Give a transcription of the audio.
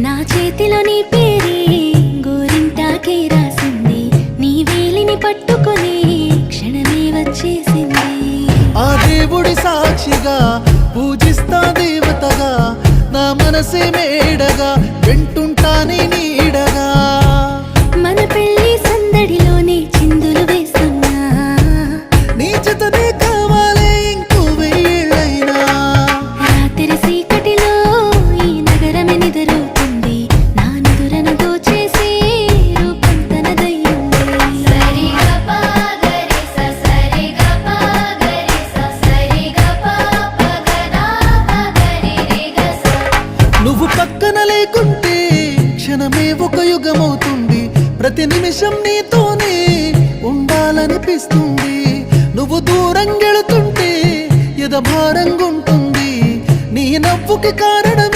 నా చేతిలో నీ పేరే గోరింటాకే రాసింది, నీ వేలిని పట్టుకొని క్షణమే వచ్చేసింది. ఆ దేవుడి సాక్షిగా పూజిస్తా దేవతగా, నా మనసే మేడగా వింటుంటానే నీడగా. మన పెళ్లి సందడిలోనే చిందులు వేస్తున్నా, నీ జతనే కావాలే ఇంకో వెయ్యేళ్ళైనా. రాత్రి చీకటిలో ఈ నగరమే నిద్రవుతుంది, నా నిదురను దోచేసి రూపం తనదయ్యింది. నువ్వు పక్కన లేకుంటే క్షణమే ఒక యుగమవుతుంది, ప్రతి నిమిషం నీతోనే ఉండాలనిపిస్తుంది. నువ్వు దూరం గెళుతుంటే ఎద భారంగుంటుంది, నీ నవ్వుకి కారణం